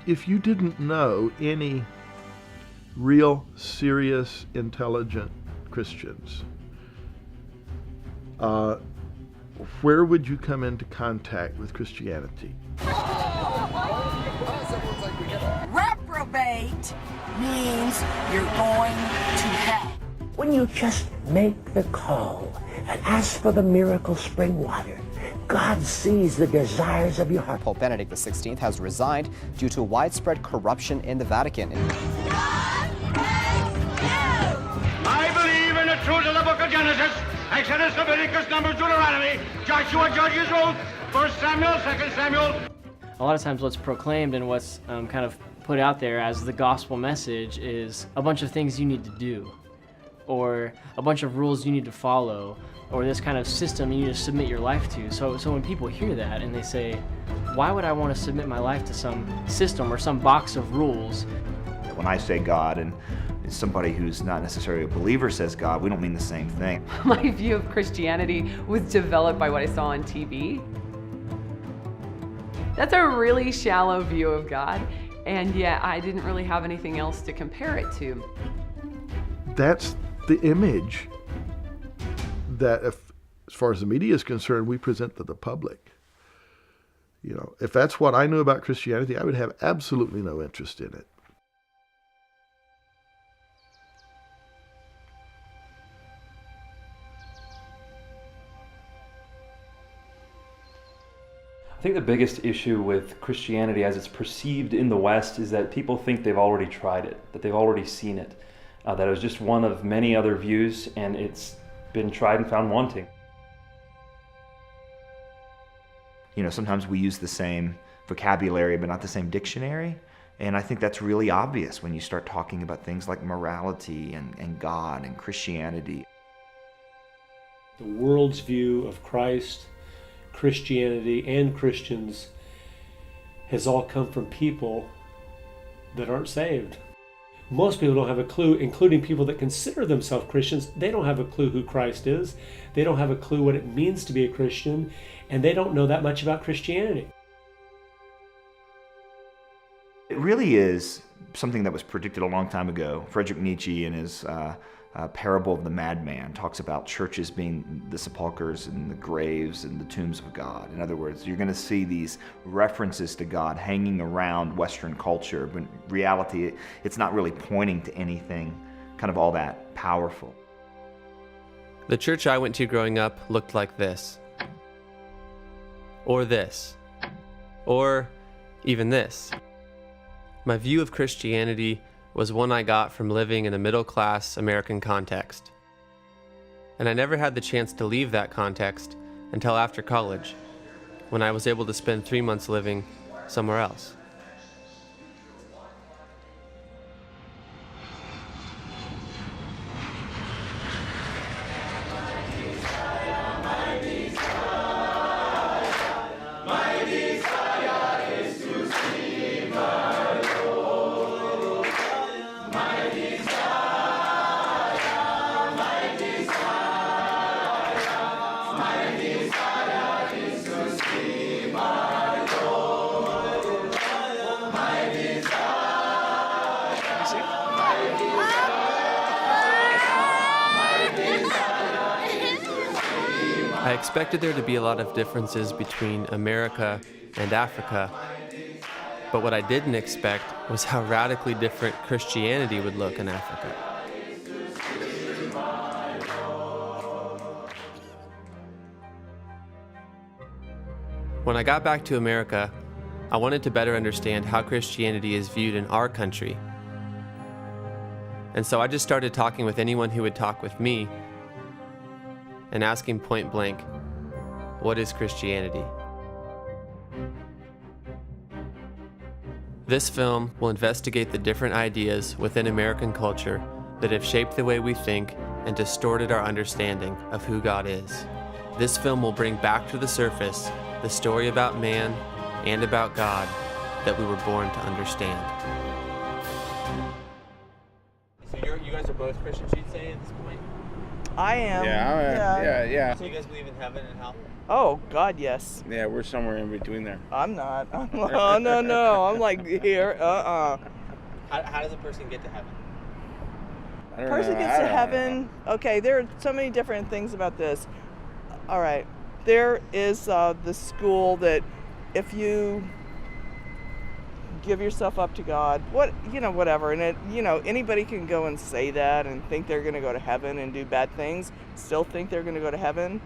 if you didn't know any real, serious, intelligent Christians, where would you come into contact with Christianity? Reprobate means you're going to hell. When you just make the call and ask for the miracle spring water, God sees the desires of your heart. Pope Benedict XVI has resigned due to widespread corruption in the Vatican. I believe in the truth of the book of Genesis, Exodus, Leviticus, Numbers, Deuteronomy, Joshua, Judges, Ruth, 1 Samuel, 2 Samuel. A lot of times what's proclaimed and what's kind of put out there as the gospel message is a bunch of things you need to do, or a bunch of rules you need to follow, or this kind of system you need to submit your life to. So when people hear that and they say, why would I want to submit my life to some system or some box of rules? When I say God and somebody who's not necessarily a believer says God, we don't mean the same thing. My view of Christianity was developed by what I saw on TV. That's a really shallow view of God, and yet I didn't really have anything else to compare it to. That's the image that, as far as the media is concerned, we present to the public. You know, if that's what I knew about Christianity, I would have absolutely no interest in it. I think the biggest issue with Christianity as it's perceived in the West is that people think they've already tried it, that they've already seen it, that it was just one of many other views and it's been tried and found wanting. You know, sometimes we use the same vocabulary but not the same dictionary, and I think that's really obvious when you start talking about things like morality and God and Christianity. The world's view of Christ, Christianity, and Christians has all come from people that aren't saved. Most people don't have a clue, including people that consider themselves Christians. They don't have a clue who Christ is. They don't have a clue what it means to be a Christian, and they don't know that much about Christianity. It really is something that was predicted a long time ago. Friedrich Nietzsche, in his parable of the madman, talks about churches being the sepulchres and the graves and the tombs of God. In other words, you're going to see these references to God hanging around Western culture, but in reality, it's not really pointing to anything kind of all that powerful. The church I went to growing up looked like this. Or this. Or even this. My view of Christianity was one I got from living in a middle-class American context. And I never had the chance to leave that context until after college, when I was able to spend 3 months living somewhere else. I expected there to be a lot of differences between America and Africa, but what I didn't expect was how radically different Christianity would look in Africa. When I got back to America, I wanted to better understand how Christianity is viewed in our country. And so I just started talking with anyone who would talk with me and asking point blank, what is Christianity? This film will investigate the different ideas within American culture that have shaped the way we think and distorted our understanding of who God is. This film will bring back to the surface the story about man and about God that we were born to understand. So you guys are both Christians, you'd say, at this point? I am. Yeah. So you guys believe in heaven and hell? Oh, God, yes. Yeah, we're somewhere in between there. I'm not. Oh, no. I'm like here. How does a person get to heaven? Person gets to heaven. Okay, there are so many different things about this. All right. There is the school that if you give yourself up to God, whatever, and anybody can go and say that and think they're going to go to heaven and do bad things, still think they're going to go to heaven.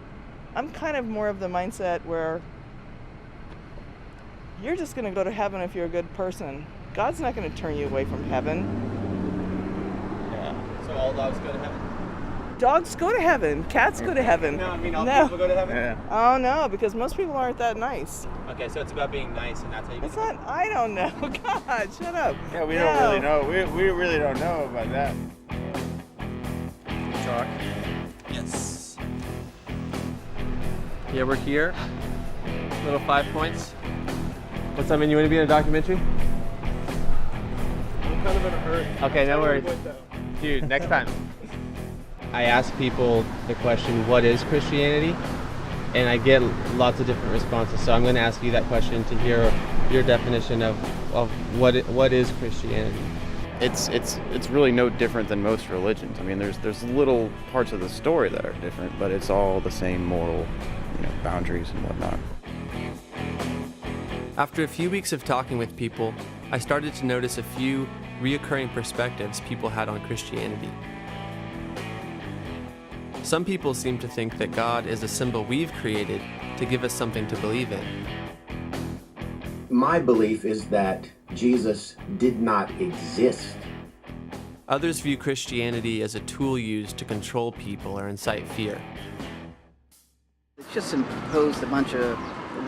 I'm kind of more of the mindset where you're just going to go to heaven if you're a good person. God's not going to turn you away from heaven. Yeah. So all dogs go to heaven? Dogs go to heaven. Cats go to heaven. No, I mean all people go to heaven? Yeah. Oh, no, because most people aren't that nice. Okay, so it's about being nice and that's how you get It's not, I don't know. God, shut up. Yeah, we don't really know. We really don't know about that. Talk. Yes. Yeah, we're here. Little 5 points. What's that mean? You want to be in a documentary? I'm kind of in a hurry. Okay, no worries. Dude, next time. I ask people the question, what is Christianity? And I get lots of different responses. So I'm going to ask you that question to hear your definition of what is Christianity. It's really no different than most religions. I mean, there's little parts of the story that are different, but it's all the same moral, boundaries and whatnot. After a few weeks of talking with people, I started to notice a few reoccurring perspectives people had on Christianity. Some people seem to think that God is a symbol we've created to give us something to believe in. My belief is that Jesus did not exist. Others view Christianity as a tool used to control people or incite fear. It's just imposed a bunch of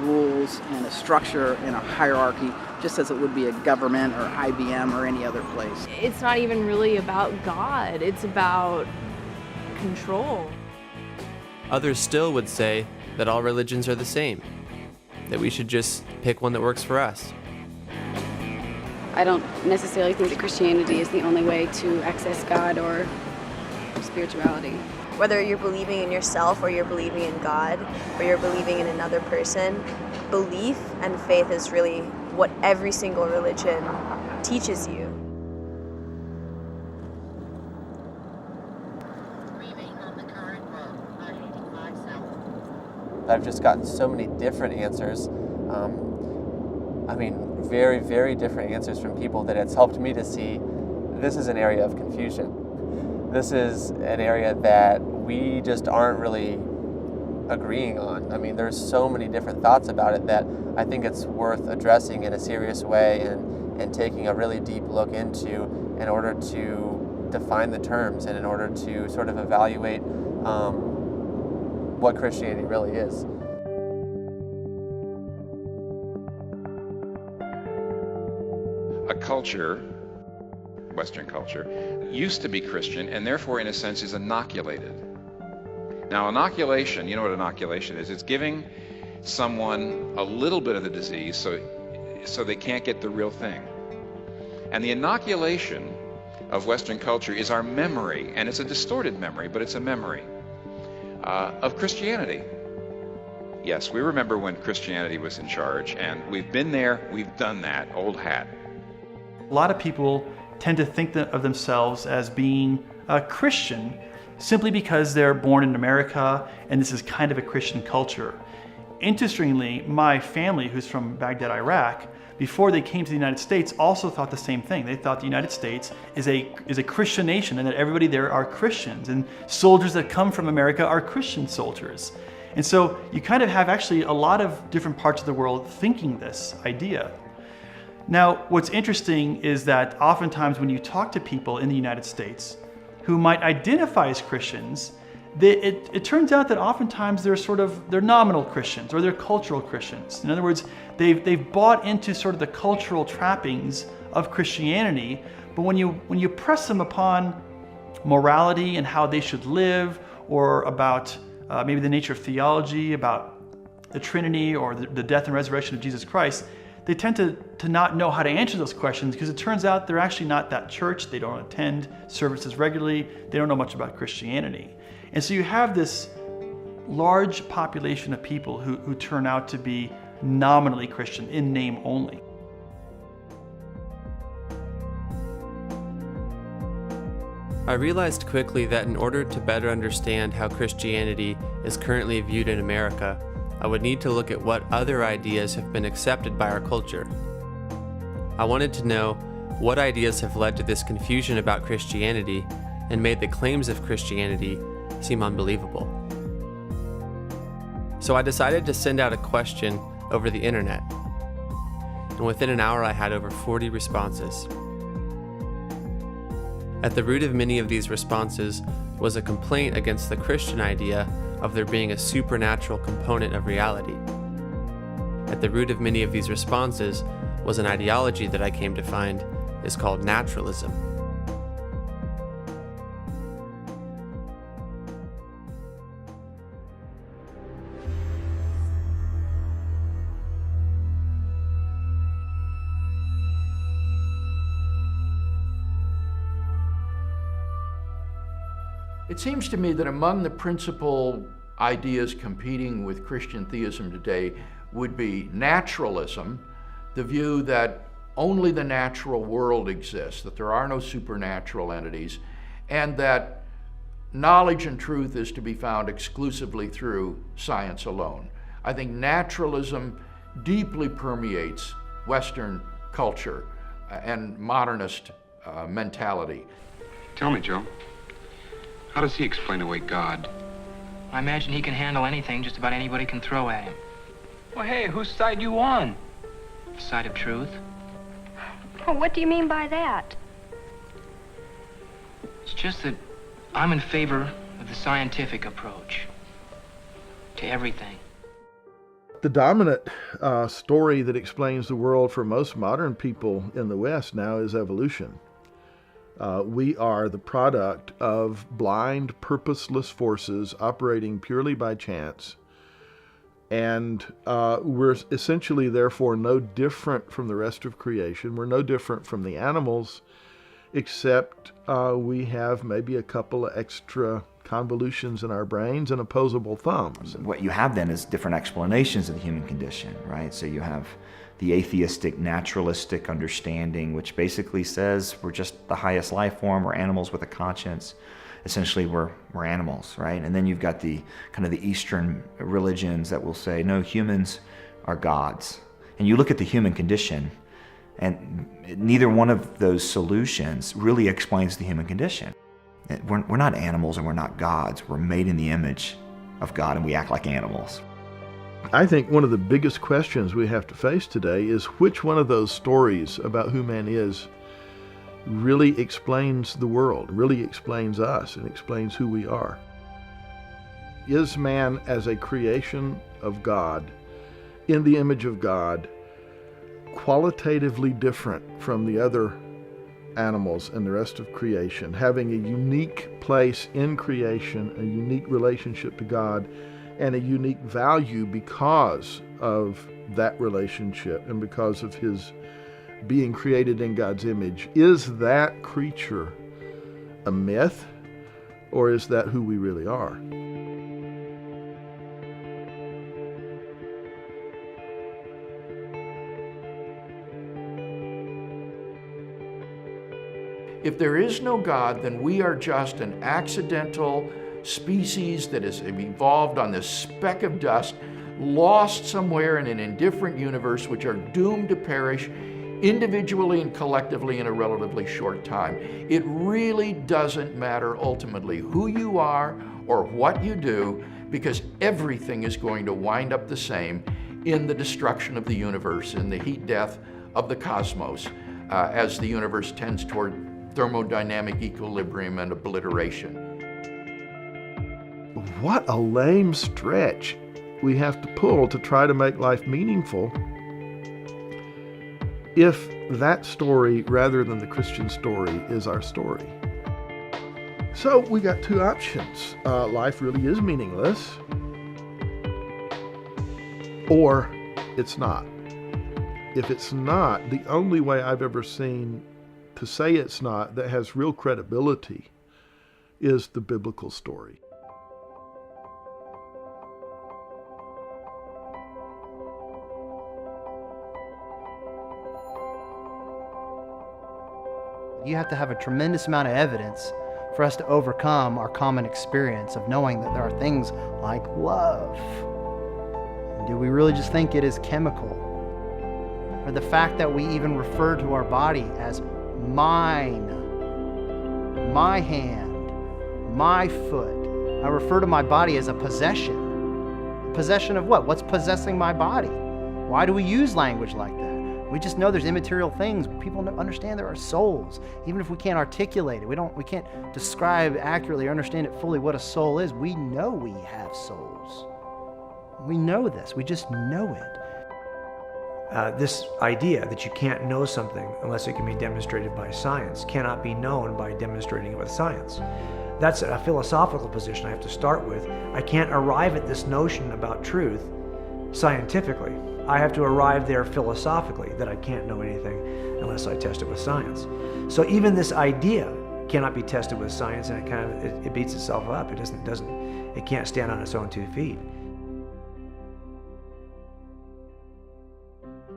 rules and a structure and a hierarchy, just as it would be a government or IBM or any other place. It's not even really about God, it's about control. Others still would say that all religions are the same, that we should just pick one that works for us. I don't necessarily think that Christianity is the only way to access God or spirituality. Whether you're believing in yourself or you're believing in God or you're believing in another person, belief and faith is really what every single religion teaches you. I've just gotten so many different answers. Very, very different answers from people that it's helped me to see this is an area of confusion. This is an area that we just aren't really agreeing on. There's so many different thoughts about it that I think it's worth addressing in a serious way and taking a really deep look into in order to define the terms and in order to sort of evaluate what Christianity really is. A culture, Western culture, used to be Christian and therefore in a sense is inoculated. Now inoculation, you know what inoculation is? It's giving someone a little bit of the disease so they can't get the real thing. And the inoculation of Western culture is our memory, and it's a distorted memory, but it's a memory of Christianity. Yes, we remember when Christianity was in charge, and we've been there, we've done that, old hat. A lot of people tend to think of themselves as being a Christian simply because they're born in America and this is kind of a Christian culture. Interestingly, my family, who's from Baghdad, Iraq, before they came to the United States also thought the same thing. They thought the United States is a Christian nation and that everybody there are Christians, and soldiers that come from America are Christian soldiers. And so you kind of have actually a lot of different parts of the world thinking this idea. Now, what's interesting is that oftentimes when you talk to people in the United States who might identify as Christians, it turns out that oftentimes they're nominal Christians or they're cultural Christians. In other words, they've bought into sort of the cultural trappings of Christianity, but when you press them upon morality and how they should live, or about maybe the nature of theology, about the Trinity or the death and resurrection of Jesus Christ, they tend to not know how to answer those questions because it turns out they're actually not that church. They don't attend services regularly. They don't know much about Christianity. And so you have this large population of people who turn out to be nominally Christian, in name only. I realized quickly that in order to better understand how Christianity is currently viewed in America, I would need to look at what other ideas have been accepted by our culture. I wanted to know what ideas have led to this confusion about Christianity and made the claims of Christianity seem unbelievable. So I decided to send out a question over the internet, and within an hour I had over 40 responses. At the root of many of these responses was a complaint against the Christian idea of there being a supernatural component of reality. At the root of many of these responses was an ideology that I came to find is called naturalism. It seems to me that among the principal ideas competing with Christian theism today would be naturalism, the view that only the natural world exists, that there are no supernatural entities, and that knowledge and truth is to be found exclusively through science alone. I think naturalism deeply permeates Western culture and modernist mentality. Tell me, Joe, how does he explain away God? I imagine he can handle anything just about anybody can throw at him. Well, hey, whose side you on? The side of truth. Well, what do you mean by that? It's just that I'm in favor of the scientific approach to everything. The dominant story that explains the world for most modern people in the West now is evolution. We are the product of blind, purposeless forces operating purely by chance. And we're essentially, therefore, no different from the rest of creation. We're no different from the animals, except we have maybe a couple of extra convolutions in our brains and opposable thumbs. What you have then is different explanations of the human condition, right? So you have the atheistic, naturalistic understanding, which basically says we're just the highest life form, we're animals with a conscience. Essentially, we're animals, right? And then you've got the kind of the Eastern religions that will say, no, humans are gods. And you look at the human condition, and neither one of those solutions really explains the human condition. We're not animals and we're not gods. We're made in the image of God and we act like animals. I think one of the biggest questions we have to face today is which one of those stories about who man is really explains the world, really explains us, and explains who we are. Is man as a creation of God, in the image of God, qualitatively different from the other animals and the rest of creation, having a unique place in creation, a unique relationship to God, and a unique value because of that relationship and because of his being created in God's image? Is that creature a myth, or is that who we really are? If there is no God, then we are just an accidental species that has evolved on this speck of dust, lost somewhere in an indifferent universe, which are doomed to perish individually and collectively in a relatively short time. It really doesn't matter ultimately who you are or what you do, because everything is going to wind up the same in the destruction of the universe, in the heat death of the cosmos, as the universe tends toward thermodynamic equilibrium and obliteration. What a lame stretch we have to pull to try to make life meaningful if that story, rather than the Christian story, is our story. So we got two options. Life really is meaningless, or it's not. if it's not, the only way I've ever seen to say it's not that has real credibility is the biblical story. You have to have a tremendous amount of evidence for us to overcome our common experience of knowing that there are things like love. Do we really just think it is chemical? Or the fact that we even refer to our body as mine, my hand, my foot. I refer to my body as a possession. A possession of what? What's possessing my body? Why do we use language like that? We just know there's immaterial things. People understand there are souls. Even if we can't articulate it, we can't describe accurately or understand it fully what a soul is. We know we have souls. We know this. We just know it. This idea that you can't know something unless it can be demonstrated by science cannot be known by demonstrating it with science. That's a philosophical position I have to start with. I can't arrive at this notion about truth scientifically. I have to arrive there philosophically, that I can't know anything unless I test it with science. So even this idea cannot be tested with science, and it beats itself up. It can't stand on its own 2 feet.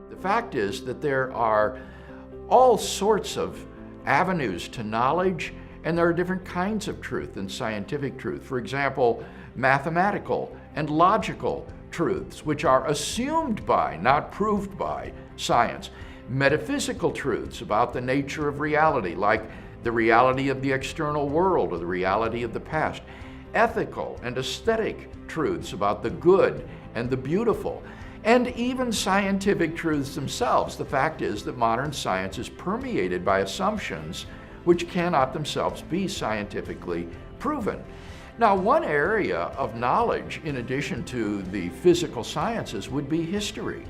The fact is that there are all sorts of avenues to knowledge, and there are different kinds of truth and scientific truth. For example, mathematical and logical truths, which are assumed by, not proved by, science. Metaphysical truths about the nature of reality, like the reality of the external world or the reality of the past. Ethical and aesthetic truths about the good and the beautiful. And even scientific truths themselves. The fact is that modern science is permeated by assumptions which cannot themselves be scientifically proven. Now, one area of knowledge, in addition to the physical sciences, would be history.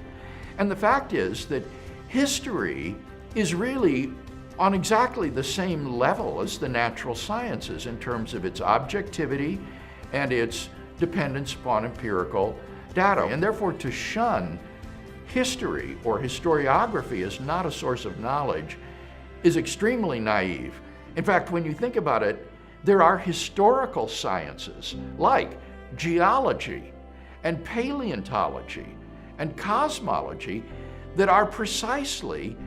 And the fact is that history is really on exactly the same level as the natural sciences in terms of its objectivity and its dependence upon empirical data. And therefore, to shun history or historiography as not a source of knowledge is extremely naive. In fact, when you think about it, there are historical sciences like geology and paleontology and cosmology that are precisely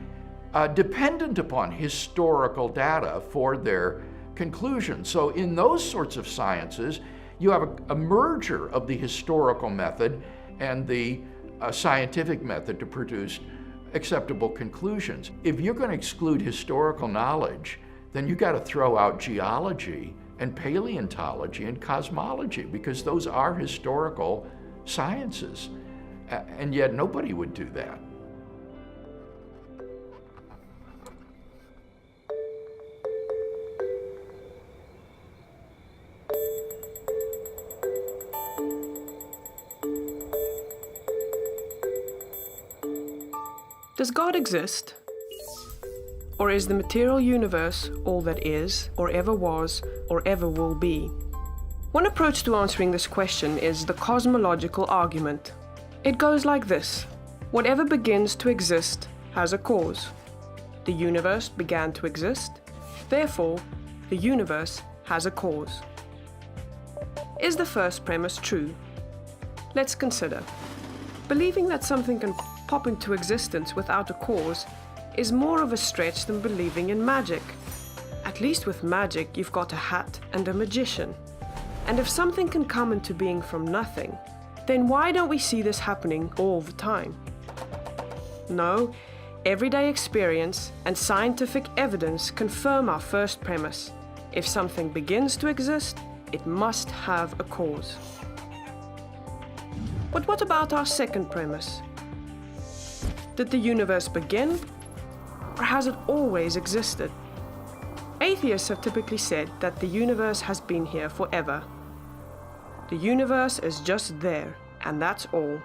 dependent upon historical data for their conclusions. So in those sorts of sciences, you have a merger of the historical method and the scientific method to produce acceptable conclusions. If you're going to exclude historical knowledge, then you got to throw out geology and paleontology and cosmology, because those are historical sciences. And yet nobody would do that. Does God exist? Or is the material universe all that is, or ever was, or ever will be? One approach to answering this question is the cosmological argument. It goes like this: whatever begins to exist has a cause. The universe began to exist, therefore, the universe has a cause. Is the first premise true? Let's consider. Believing that something can pop into existence without a cause is more of a stretch than believing in magic. At least with magic, you've got a hat and a magician. And if something can come into being from nothing, then why don't we see this happening all the time? No, everyday experience and scientific evidence confirm our first premise. If something begins to exist, it must have a cause. But what about our second premise? Did the universe begin? Or has it always existed? Atheists have typically said that the universe has been here forever. The universe is just there, and that's all.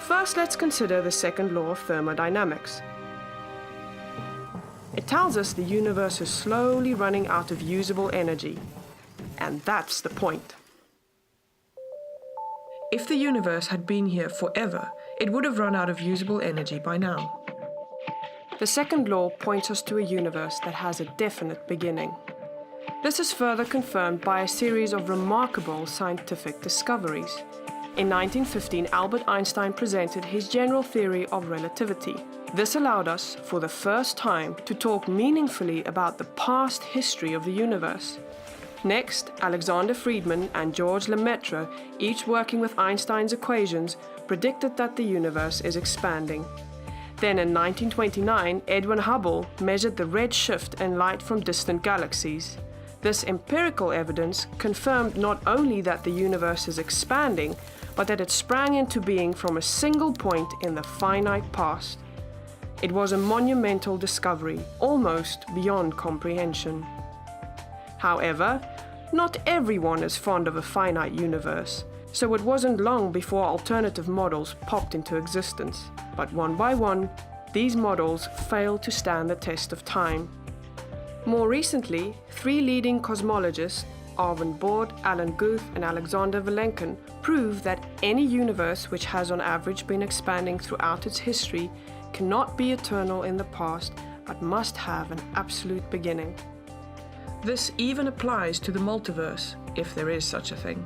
First, let's consider the second law of thermodynamics. It tells us the universe is slowly running out of usable energy, and that's the point. If the universe had been here forever, it would have run out of usable energy by now. The second law points us to a universe that has a definite beginning. This is further confirmed by a series of remarkable scientific discoveries. In 1915, Albert Einstein presented his general theory of relativity. This allowed us, for the first time, to talk meaningfully about the past history of the universe. Next, Alexander Friedmann and George Lemaitre, each working with Einstein's equations, predicted that the universe is expanding. Then in 1929, Edwin Hubble measured the red shift in light from distant galaxies. This empirical evidence confirmed not only that the universe is expanding, but that it sprang into being from a single point in the finite past. It was a monumental discovery, almost beyond comprehension. However, not everyone is fond of a finite universe, so it wasn't long before alternative models popped into existence. But one by one, these models failed to stand the test of time. More recently, 3 leading cosmologists, Arvin Bord, Alan Guth, and Alexander Vilenkin, prove that any universe which has on average been expanding throughout its history cannot be eternal in the past, but must have an absolute beginning. This even applies to the multiverse, if there is such a thing.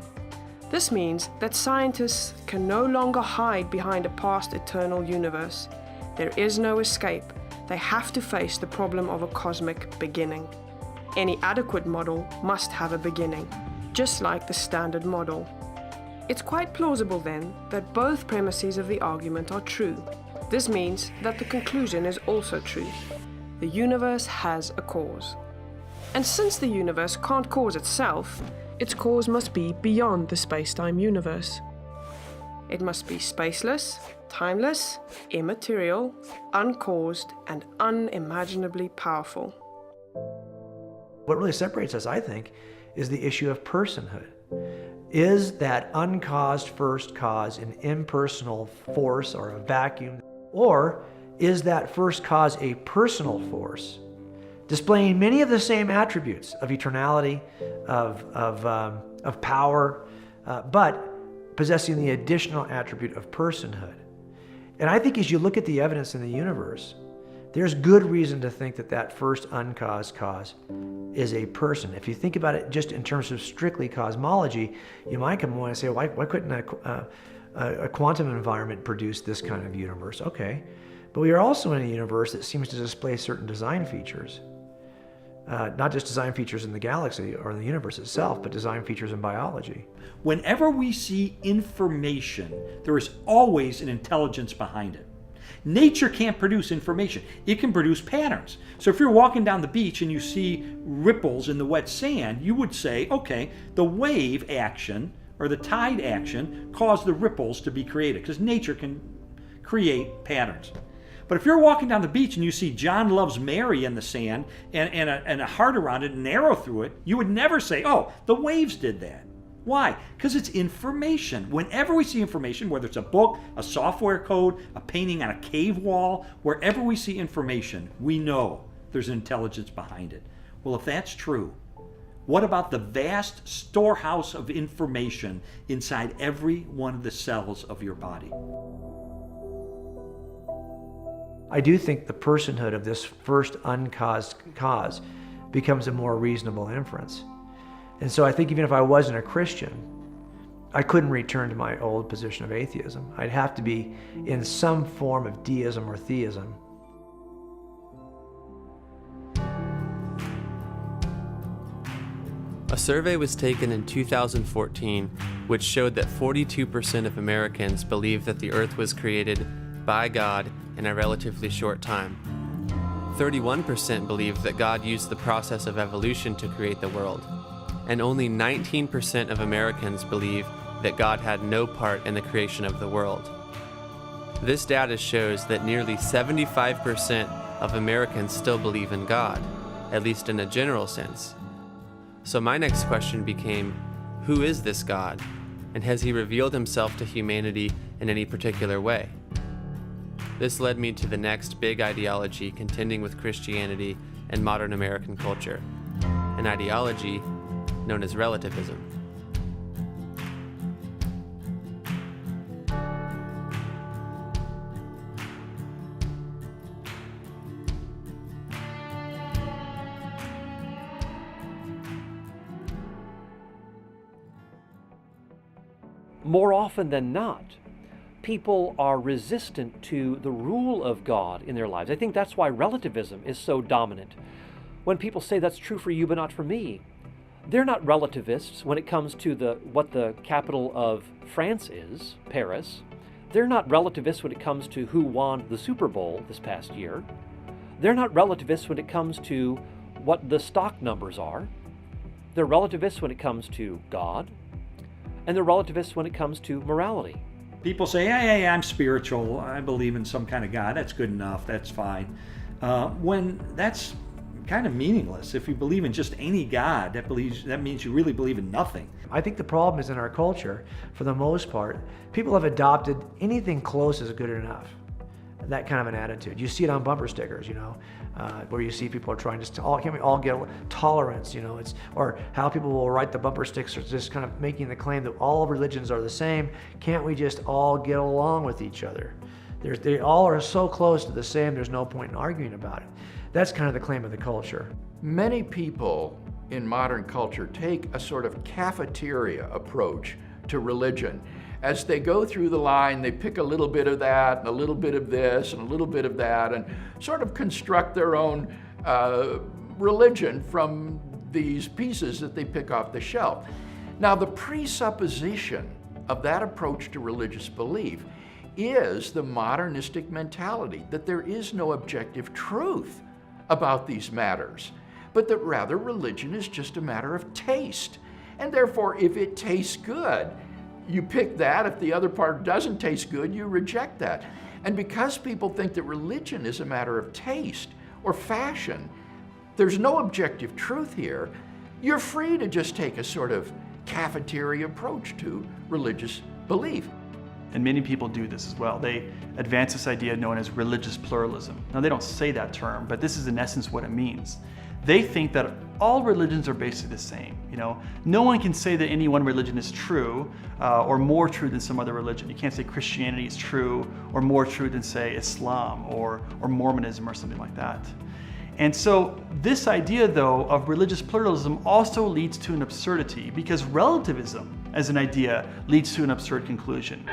This means that scientists can no longer hide behind a past eternal universe. There is no escape. They have to face the problem of a cosmic beginning. Any adequate model must have a beginning, just like the standard model. It's quite plausible then that both premises of the argument are true. This means that the conclusion is also true. The universe has a cause. And since the universe can't cause itself, its cause must be beyond the space-time universe. It must be spaceless, timeless, immaterial, uncaused, and unimaginably powerful. What really separates us, I think, is the issue of personhood. Is that uncaused first cause an impersonal force or a vacuum? Or is that first cause a personal force, displaying many of the same attributes of eternality, of power, but possessing the additional attribute of personhood? And I think as you look at the evidence in the universe, there's good reason to think that that first uncaused cause is a person. If you think about it just in terms of strictly cosmology, you might come along and say, why couldn't a quantum environment produce this kind of universe? Okay, but we are also in a universe that seems to display certain design features. Not just design features in the galaxy or in the universe itself, but design features in biology. Whenever we see information, there is always an intelligence behind it. Nature can't produce information. It can produce patterns. So if you're walking down the beach and you see ripples in the wet sand, you would say, okay, the wave action or the tide action caused the ripples to be created, because nature can create patterns. But if you're walking down the beach and you see John loves Mary in the sand and a heart around it and an arrow through it, you would never say, oh, the waves did that. Why? Because it's information. Whenever we see information, whether it's a book, a software code, a painting on a cave wall, wherever we see information, we know there's an intelligence behind it. Well, if that's true, what about the vast storehouse of information inside every one of the cells of your body? I do think the personhood of this first uncaused cause becomes a more reasonable inference. And so I think even if I wasn't a Christian, I couldn't return to my old position of atheism. I'd have to be in some form of deism or theism. A survey was taken in 2014 which showed that 42% of Americans believe that the Earth was created by God in a relatively short time. 31% believe that God used the process of evolution to create the world. And only 19% of Americans believe that God had no part in the creation of the world. This data shows that nearly 75% of Americans still believe in God, at least in a general sense. So my next question became, who is this God? And has he revealed himself to humanity in any particular way? This led me to the next big ideology contending with Christianity and modern American culture, an ideology known as relativism. more often than not, people are resistant to the rule of God in their lives. I think that's why relativism is so dominant. When people say that's true for you but not for me, they're not relativists when it comes to what the capital of France is, Paris. They're not relativists when it comes to who won the Super Bowl this past year. They're not relativists when it comes to what the stock numbers are. They're relativists when it comes to God, and they're relativists when it comes to morality. People say, hey, I'm spiritual, I believe in some kind of God, that's good enough, that's fine. When that's kind of meaningless. If you believe in just any God, that means you really believe in nothing. I think the problem is in our culture, for the most part, people have adopted anything close is good enough. That kind of an attitude. You see it on bumper stickers, where you see people are trying can't we all get tolerance, or how people will write the bumper stickers just kind of making the claim that all religions are the same. Can't we just all get along with each other? They all are so close to the same, there's no point in arguing about it. That's kind of the claim of the culture. Many people in modern culture take a sort of cafeteria approach to religion. As they go through the line, they pick a little bit of that, and a little bit of this, and a little bit of that, and sort of construct their own religion from these pieces that they pick off the shelf. Now, the presupposition of that approach to religious belief is the modernistic mentality that there is no objective truth about these matters, but that rather religion is just a matter of taste. And therefore, if it tastes good, you pick that. If the other part doesn't taste good, you reject that. And because people think that religion is a matter of taste or fashion, there's no objective truth here, you're free to just take a sort of cafeteria approach to religious belief. And many people do this as well. They advance this idea known as religious pluralism. Now, they don't say that term, but this is in essence what it means. They think that all religions are basically the same. No one can say that any one religion is true or more true than some other religion. You can't say Christianity is true or more true than, say, Islam or Mormonism or something like that. And so this idea, though, of religious pluralism also leads to an absurdity, because relativism as an idea leads to an absurd conclusion.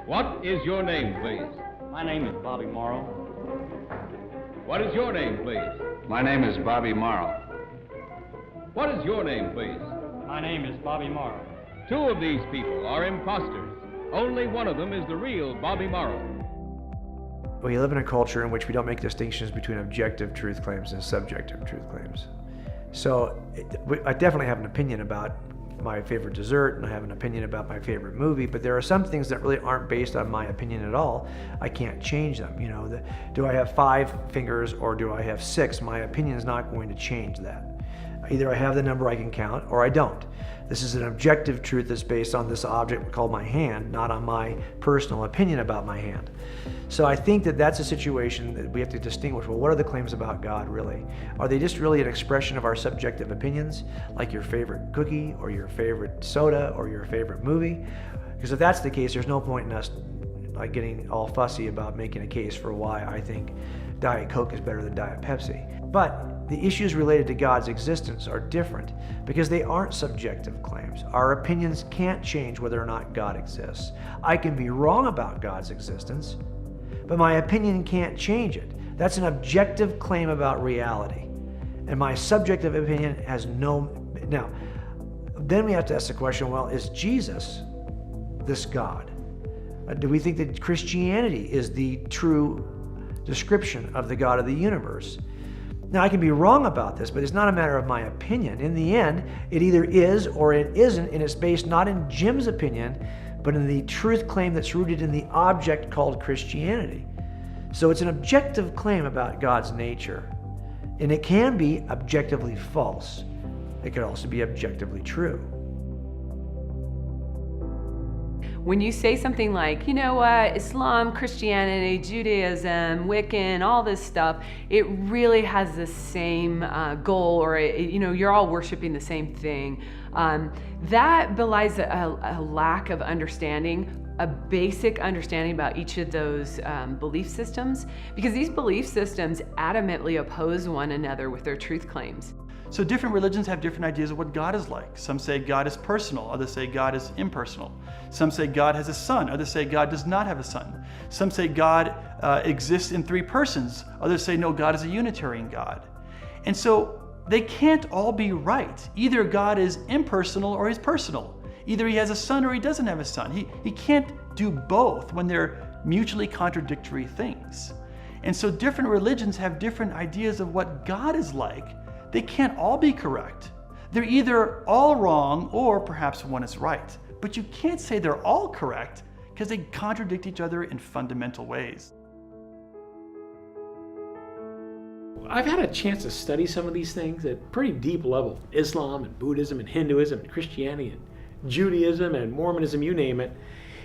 What is your name, please? My name is Bobby Morrow. What is your name, please? My name is Bobby Morrow. What is your name, please? My name is Bobby Morrow. Two of these people are imposters. Only one of them is the real Bobby Morrow. We live in a culture in which we don't make distinctions between objective truth claims and subjective truth claims. So I definitely have an opinion about my favorite dessert, and I have an opinion about my favorite movie, but there are some things that really aren't based on my opinion at all. I can't change them. Do I have 5 fingers or do I have 6? My opinion is not going to change that. Either I have the number I can count or I don't. This is an objective truth that's based on this object called my hand, not on my personal opinion about my hand. So I think that that's a situation that we have to distinguish. Well, what are the claims about God really? Are they just really an expression of our subjective opinions, like your favorite cookie or your favorite soda or your favorite movie? Because if that's the case, there's no point in us getting all fussy about making a case for why I think Diet Coke is better than Diet Pepsi. But the issues related to God's existence are different because they aren't subjective claims. Our opinions can't change whether or not God exists. I can be wrong about God's existence, but my opinion can't change it. That's an objective claim about reality. And my subjective opinion has no... Now, then we have to ask the question, well, is Jesus this God? Do we think that Christianity is the true description of the God of the universe? Now, I can be wrong about this, but it's not a matter of my opinion. In the end, it either is or it isn't, and it's based not in Jim's opinion, but in the truth claim that's rooted in the object called Christianity. So it's an objective claim about God's nature, and it can be objectively false. It could also be objectively true. When you say something like, Islam, Christianity, Judaism, Wiccan, all this stuff, it really has the same goal, or you're all worshiping the same thing. That belies a lack of understanding, a basic understanding about each of those belief systems, because these belief systems adamantly oppose one another with their truth claims. So different religions have different ideas of what God is like. Some say God is personal, others say God is impersonal. Some say God has a son, others say God does not have a son. Some say God exists in three persons, others say no, God is a Unitarian God. And so they can't all be right. Either God is impersonal or he's personal. Either he has a son or he doesn't have a son. He can't do both when they're mutually contradictory things. And so different religions have different ideas of what God is like. They can't all be correct. They're either all wrong or perhaps one is right. But you can't say they're all correct because they contradict each other in fundamental ways. I've had a chance to study some of these things at a pretty deep level. Islam and Buddhism and Hinduism and Christianity and Judaism and Mormonism, you name it.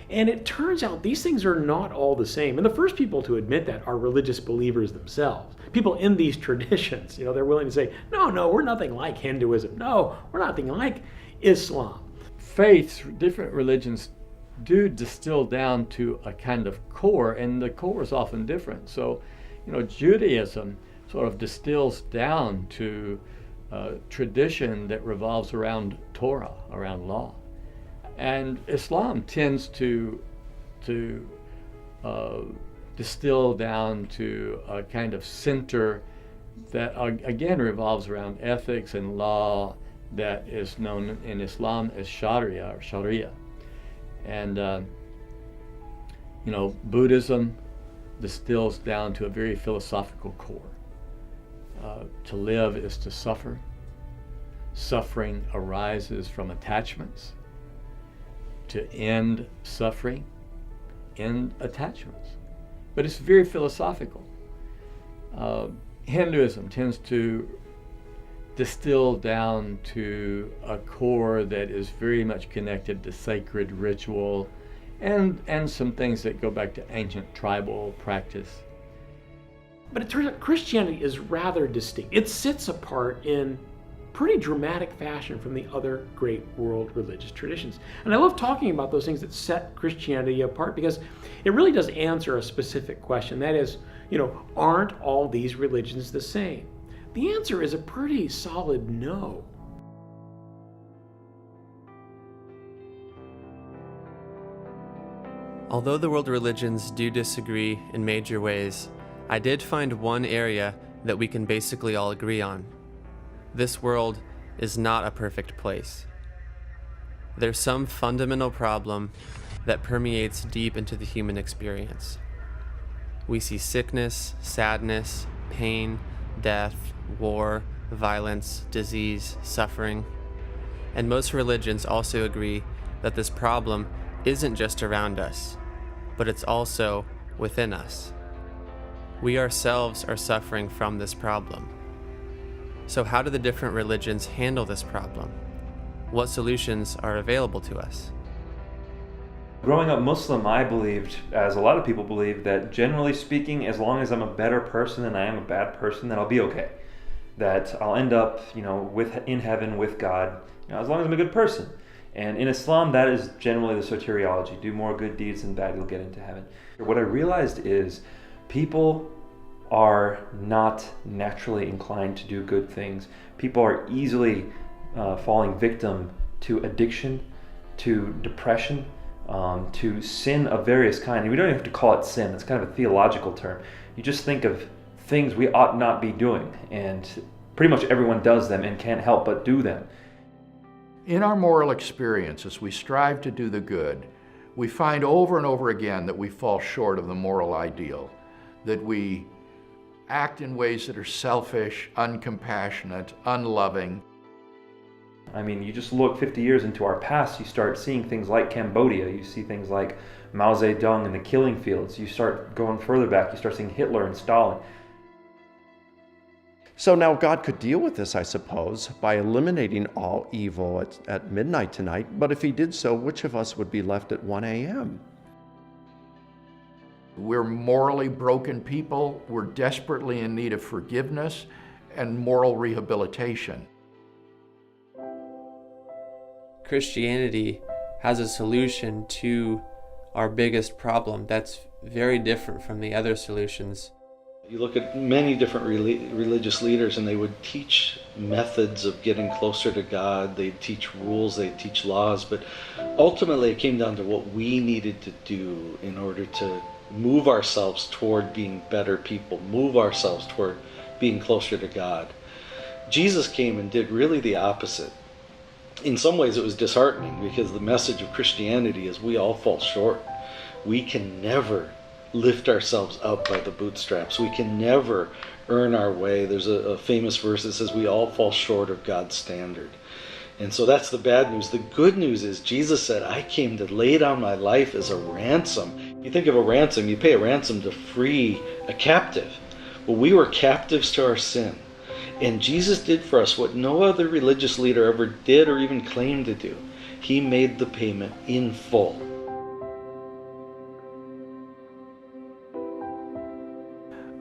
And it turns out these things are not all the same. And the first people to admit that are religious believers themselves. People in these traditions, they're willing to say, no, we're nothing like Hinduism. No, we're nothing like Islam. Faiths, different religions do distill down to a kind of core, and the core is often different. So, Judaism sort of distills down to a tradition that revolves around Torah, around law. And Islam tends to distill down to a kind of center that again revolves around ethics and law that is known in Islam as Sharia. And Buddhism distills down to a very philosophical core. To live is to suffer. Suffering arises from attachments. To end suffering, end attachments. But it's very philosophical. Hinduism tends to distill down to a core that is very much connected to sacred ritual and some things that go back to ancient tribal practice. But it turns out Christianity is rather distinct. It sits apart in pretty dramatic fashion from the other great world religious traditions. And I love talking about those things that set Christianity apart because it really does answer a specific question. That is, aren't all these religions the same? The answer is a pretty solid no. Although the world religions do disagree in major ways, I did find one area that we can basically all agree on. This world is not a perfect place. There's some fundamental problem that permeates deep into the human experience. We see sickness, sadness, pain, death, war, violence, disease, suffering. And most religions also agree that this problem isn't just around us, but it's also within us. We ourselves are suffering from this problem. So how do the different religions handle this problem? What solutions are available to us? Growing up Muslim, I believed, as a lot of people believe, that generally speaking, as long as I'm a better person than I am a bad person, then I'll be okay. That I'll end up, in heaven with God, as long as I'm a good person. And in Islam, that is generally the soteriology. Do more good deeds than bad, you'll get into heaven. What I realized is people are not naturally inclined to do good things. People are easily falling victim to addiction, to depression, to sin of various kinds. And we don't even have to call it sin. It's kind of a theological term. You just think of things we ought not be doing, and pretty much everyone does them and can't help but do them. In our moral experience, as we strive to do the good, we find over and over again that we fall short of the moral ideal, that we act in ways that are selfish, uncompassionate, unloving. I mean, you just look 50 years into our past, you start seeing things like Cambodia, you see things like Mao Zedong and the killing fields, you start going further back, you start seeing Hitler and Stalin. So now God could deal with this, I suppose, by eliminating all evil at midnight tonight, but if he did so, which of us would be left at 1 a.m.? We're morally broken people. We're desperately in need of forgiveness and moral rehabilitation. Christianity has a solution to our biggest problem that's very different from the other solutions. You look at many different religious leaders, and they would teach methods of getting closer to God. They'd teach rules, they'd teach laws, but ultimately it came down to what we needed to do in order to move ourselves toward being better people, move ourselves toward being closer to God. Jesus came and did really the opposite. In some ways it was disheartening, because the message of Christianity is we all fall short. We can never lift ourselves up by the bootstraps. We can never earn our way. There's a famous verse that says we all fall short of God's standard. And so that's the bad news. The good news is Jesus said, I came to lay down my life as a ransom. You think of a ransom, you pay a ransom to free a captive. Well, we were captives to our sin. And Jesus did for us what no other religious leader ever did or even claimed to do. He made the payment in full.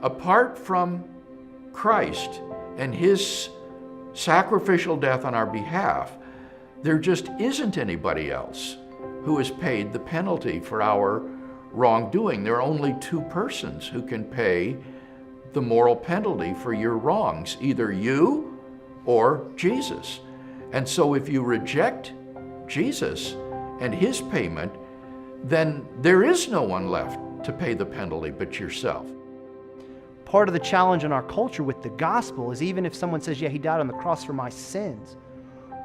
Apart from Christ and his sacrificial death on our behalf, there just isn't anybody else who has paid the penalty for our wrongdoing. There are only two persons who can pay the moral penalty for your wrongs, either you or Jesus. And so if you reject Jesus and his payment, then there is no one left to pay the penalty but yourself. Part of the challenge in our culture with the gospel is, even if someone says, yeah, he died on the cross for my sins,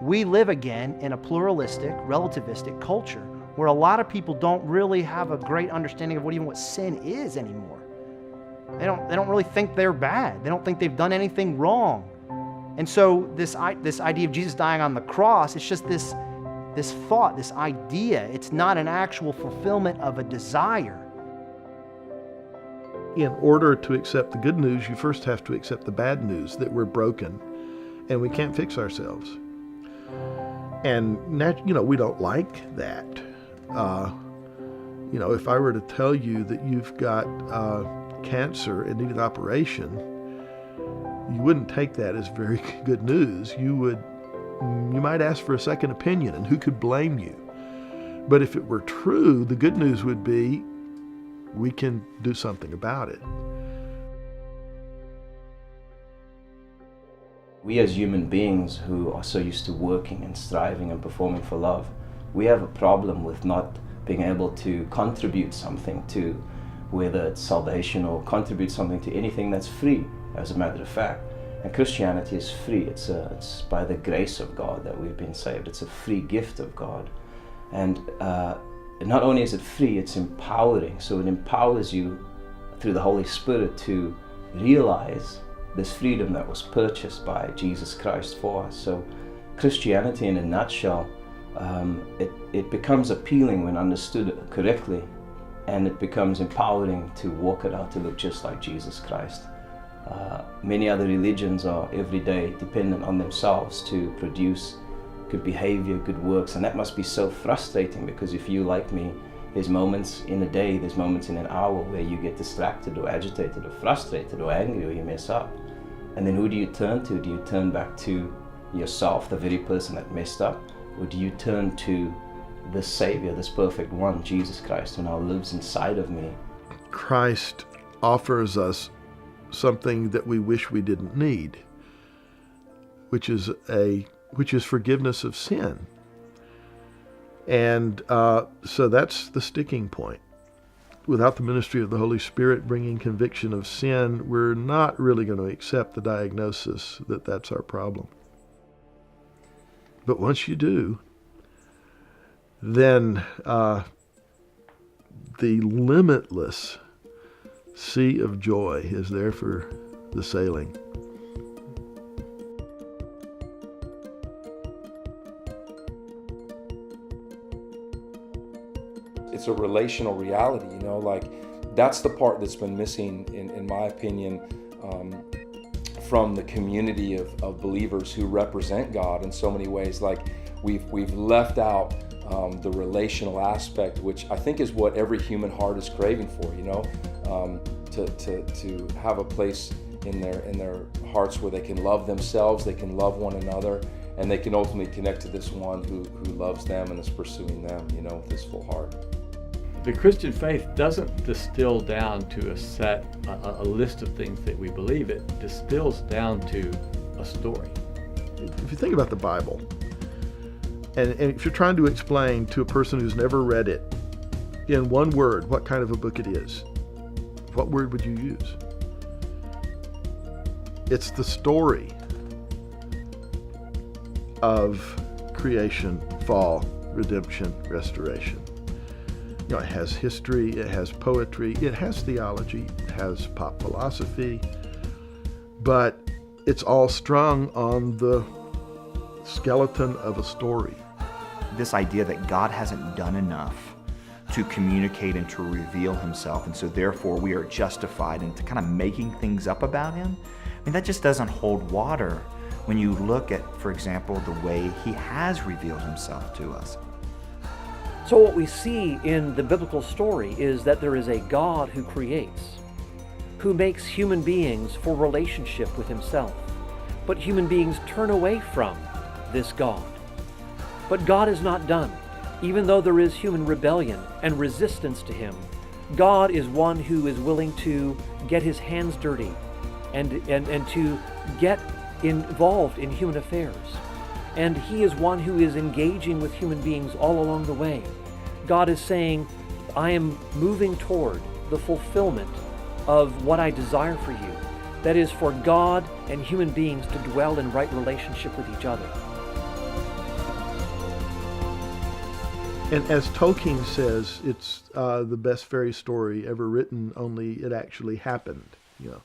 we live again in a pluralistic, relativistic culture where a lot of people don't really have a great understanding of what sin is anymore. They don't really think they're bad. They don't think they've done anything wrong. And so this idea of Jesus dying on the cross, it's just this thought, this idea. It's not an actual fulfillment of a desire. In order to accept the good news, you first have to accept the bad news, that we're broken and we can't fix ourselves. And we don't like that. If I were to tell you that you've got cancer and need an operation, you wouldn't take that as very good news. You might ask for a second opinion, and who could blame you? But if it were true, the good news would be we can do something about it. We as human beings who are so used to working and striving and performing for love, we have a problem with not being able to contribute something to, whether it's salvation or contribute something to anything that's free, as a matter of fact. And Christianity is free. It's by the grace of God that we've been saved. It's a free gift of God. And not only is it free, it's empowering. So it empowers you through the Holy Spirit to realize this freedom that was purchased by Jesus Christ for us. So Christianity, in a nutshell, it becomes appealing when understood correctly, and it becomes empowering to walk it out to look just like Jesus Christ. Many other religions are every day dependent on themselves to produce good behavior, good works, and that must be so frustrating, because if you, like me, there's moments in a day, there's moments in an hour where you get distracted or agitated or frustrated or angry, or you mess up. And then who do you turn to? Do you turn back to yourself, the very person that messed up? Or do you turn to the Savior, this perfect one, Jesus Christ, who now lives inside of me? Christ offers us something that we wish we didn't need, which is forgiveness of sin. And so that's the sticking point. Without the ministry of the Holy Spirit bringing conviction of sin, we're not really going to accept the diagnosis that that's our problem. But once you do, then the limitless sea of joy is there for the sailing. It's a relational reality, that's the part that's been missing, in my opinion, from the community of believers who represent God in so many ways. We've left out the relational aspect, which I think is what every human heart is craving for, to have a place in their hearts where they can love themselves, they can love one another, and they can ultimately connect to this one who loves them and is pursuing them, with his full heart. The Christian faith doesn't distill down to a list of things that we believe. It distills down to a story. If you think about the Bible, and if you're trying to explain to a person who's never read it in one word what kind of a book it is, what word would you use? It's the story of creation, fall, redemption, restoration. You know, it has history, it has poetry, it has theology, it has pop philosophy, but it's all strung on the skeleton of a story. This idea that God hasn't done enough to communicate and to reveal himself, and so therefore we are justified into kind of making things up about him, I mean, that just doesn't hold water when you look at, for example, the way he has revealed himself to us. So what we see in the biblical story is that there is a God who creates, who makes human beings for relationship with himself. But human beings turn away from this God. But God is not done. Even though there is human rebellion and resistance to him, God is one who is willing to get his hands dirty and to get involved in human affairs. And he is one who is engaging with human beings all along the way. God is saying, I am moving toward the fulfillment of what I desire for you. That is for God and human beings to dwell in right relationship with each other. And as Tolkien says, it's the best fairy story ever written, only it actually happened, you know.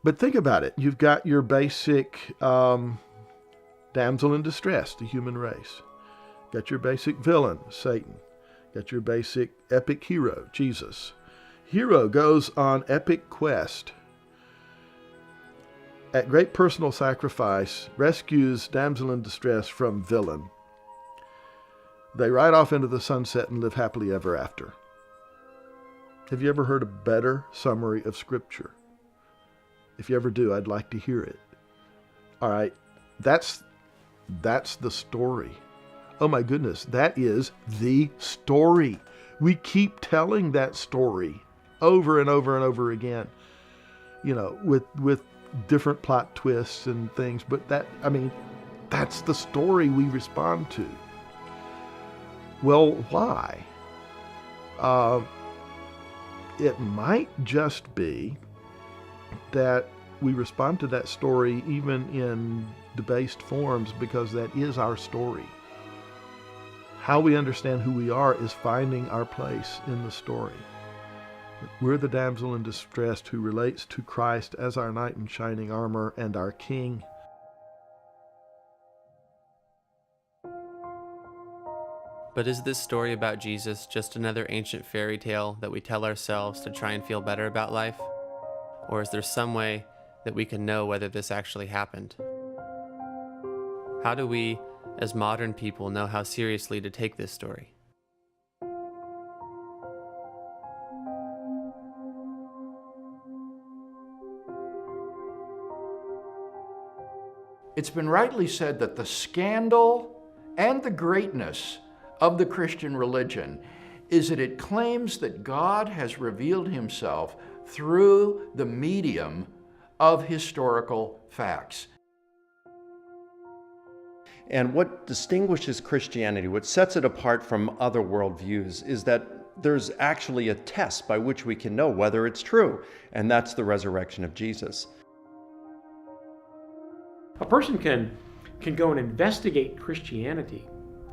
But think about it. You've got your basic damsel in distress, the human race. Got your basic villain, Satan. Got your basic epic hero, Jesus. Hero goes on epic quest. At great personal sacrifice, rescues damsel in distress from villain. They ride off into the sunset and live happily ever after. Have you ever heard a better summary of Scripture? If you ever do, I'd like to hear it. All right, that's the story. Oh my goodness, that is the story. We keep telling that story over and over and over again, you know, with different plot twists and things. But that's the story we respond to. Well, why? It might just be that we respond to that story even in debased forms because that is our story. How we understand who we are is finding our place in the story. We're the damsel in distress who relates to Christ as our knight in shining armor and our King. But is this story about Jesus just another ancient fairy tale that we tell ourselves to try and feel better about life? Or is there some way that we can know whether this actually happened? How do we, as modern people, know how seriously to take this story? It's been rightly said that the scandal and the greatness of the Christian religion is that it claims that God has revealed himself through the medium of historical facts. And what distinguishes Christianity, what sets it apart from other worldviews, is that there's actually a test by which we can know whether it's true, and that's the resurrection of Jesus. A person can go and investigate Christianity,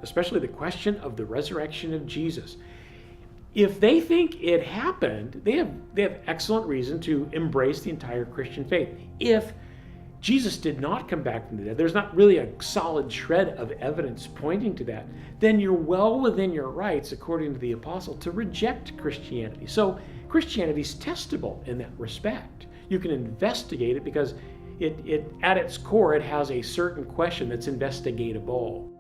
especially the question of the resurrection of Jesus. If they think it happened, they have excellent reason to embrace the entire Christian faith. If Jesus did not come back from the dead, there's not really a solid shred of evidence pointing to that, then you're well within your rights, according to the apostle, to reject Christianity. So Christianity's testable in that respect. You can investigate it because it at its core, it has a certain question that's investigatable.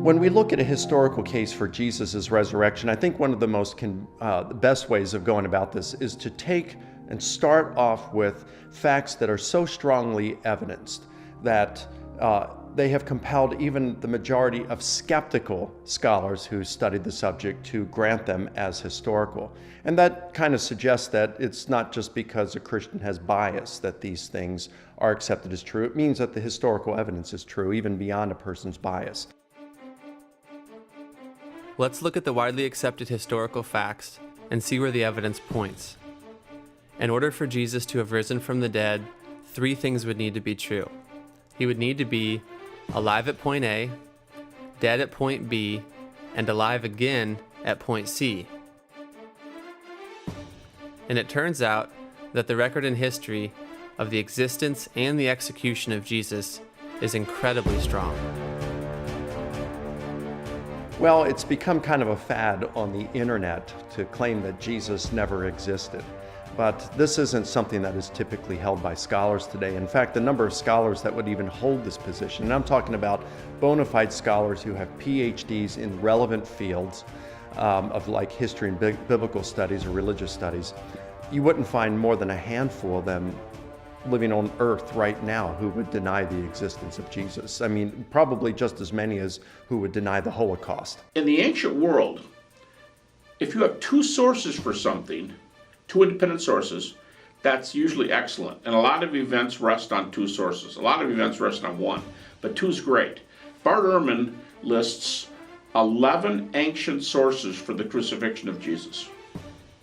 When we look at a historical case for Jesus' resurrection, I think one of the best ways of going about this is to take and start off with facts that are so strongly evidenced that they have compelled even the majority of skeptical scholars who studied the subject to grant them as historical. And that kind of suggests that it's not just because a Christian has bias that these things are accepted as true. It means that the historical evidence is true, even beyond a person's bias. Let's look at the widely accepted historical facts and see where the evidence points. In order for Jesus to have risen from the dead, 3 things would need to be true. He would need to be alive at point A, dead at point B, and alive again at point C. And it turns out that the record in history of the existence and the execution of Jesus is incredibly strong. Well, it's become kind of a fad on the internet to claim that Jesus never existed. But this isn't something that is typically held by scholars today. In fact, the number of scholars that would even hold this position, and I'm talking about bona fide scholars who have PhDs in relevant fields of like history and biblical studies or religious studies, you wouldn't find more than a handful of them living on earth right now who would deny the existence of Jesus. I mean, probably just as many as who would deny the Holocaust. In the ancient world, if you have 2 sources for something, 2 independent sources, that's usually excellent. And a lot of events rest on 2 sources. A lot of events rest on 1, but 2 is great. Bart Ehrman lists 11 ancient sources for the crucifixion of Jesus.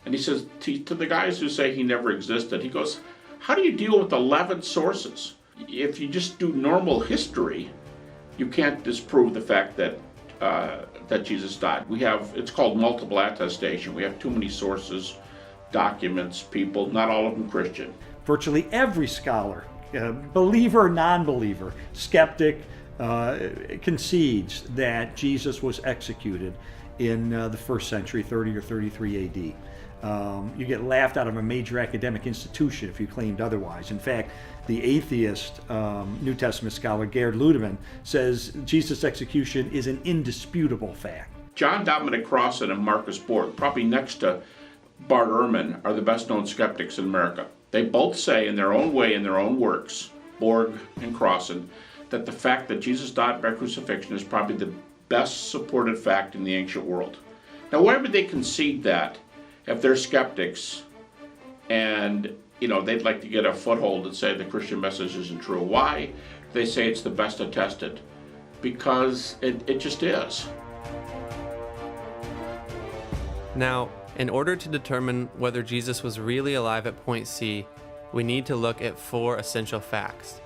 And he says to the guys who say he never existed, he goes, how do you deal with 11 sources? If you just do normal history, you can't disprove the fact that that Jesus died. It's called multiple attestation. We have too many sources, documents, people, not all of them Christian. Virtually every scholar, believer, non-believer, skeptic, concedes that Jesus was executed in the 1st century, 30 or 33 AD. You get laughed out of a major academic institution if you claimed otherwise. In fact, the atheist New Testament scholar Gerd Ludemann says Jesus' execution is an indisputable fact. John Dominic Crossan and Marcus Borg, probably next to Bart Ehrman, are the best known skeptics in America. They both say in their own way, in their own works, Borg and Crossan, that the fact that Jesus died by crucifixion is probably the best supported fact in the ancient world. Now, why would they concede that if they're skeptics and they'd like to get a foothold and say the Christian message isn't true? Why do they say it's the best attested? Because it just is. Now, in order to determine whether Jesus was really alive at point C, we need to look at 4 essential facts.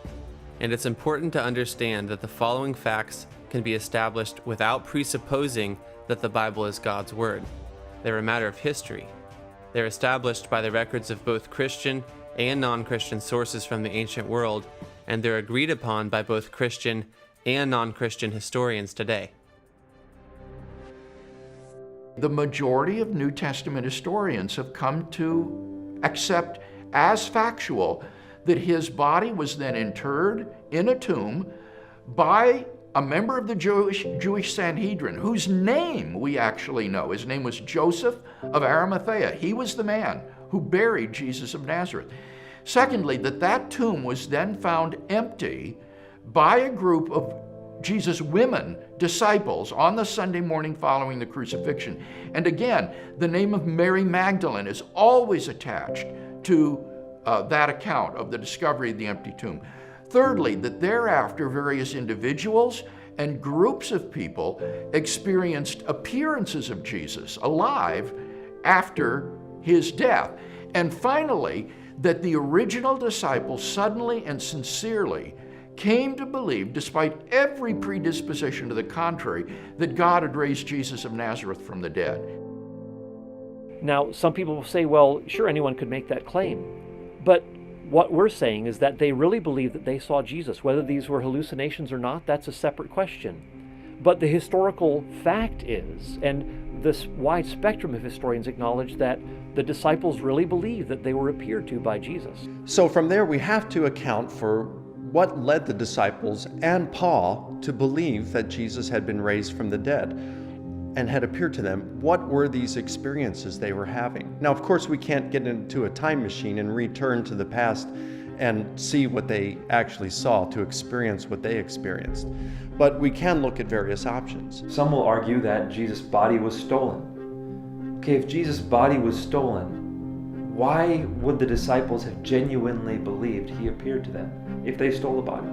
And it's important to understand that the following facts can be established without presupposing that the Bible is God's word. They're a matter of history. They're established by the records of both Christian and non-Christian sources from the ancient world, and they're agreed upon by both Christian and non-Christian historians today. The majority of New Testament historians have come to accept as factual that his body was then interred in a tomb by a member of the Jewish Sanhedrin, whose name we actually know. His name was Joseph of Arimathea. He was the man who buried Jesus of Nazareth. Secondly, that tomb was then found empty by a group of Jesus' women disciples on the Sunday morning following the crucifixion. And again, the name of Mary Magdalene is always attached to that account of the discovery of the empty tomb. Thirdly, that thereafter various individuals and groups of people experienced appearances of Jesus alive after his death. And finally, that the original disciples suddenly and sincerely came to believe, despite every predisposition to the contrary, that God had raised Jesus of Nazareth from the dead. Now, some people will say, well, sure, anyone could make that claim. But what we're saying is that they really believe that they saw Jesus. Whether these were hallucinations or not, that's a separate question. But the historical fact is, and this wide spectrum of historians acknowledge, that the disciples really believed that they were appeared to by Jesus. So from there, we have to account for what led the disciples and Paul to believe that Jesus had been raised from the dead and had appeared to them. What were these experiences they were having? Now, of course, we can't get into a time machine and return to the past and see what they actually saw, to experience what they experienced. But we can look at various options. Some will argue that Jesus' body was stolen. Okay, if Jesus' body was stolen, why would the disciples have genuinely believed he appeared to them if they stole the body?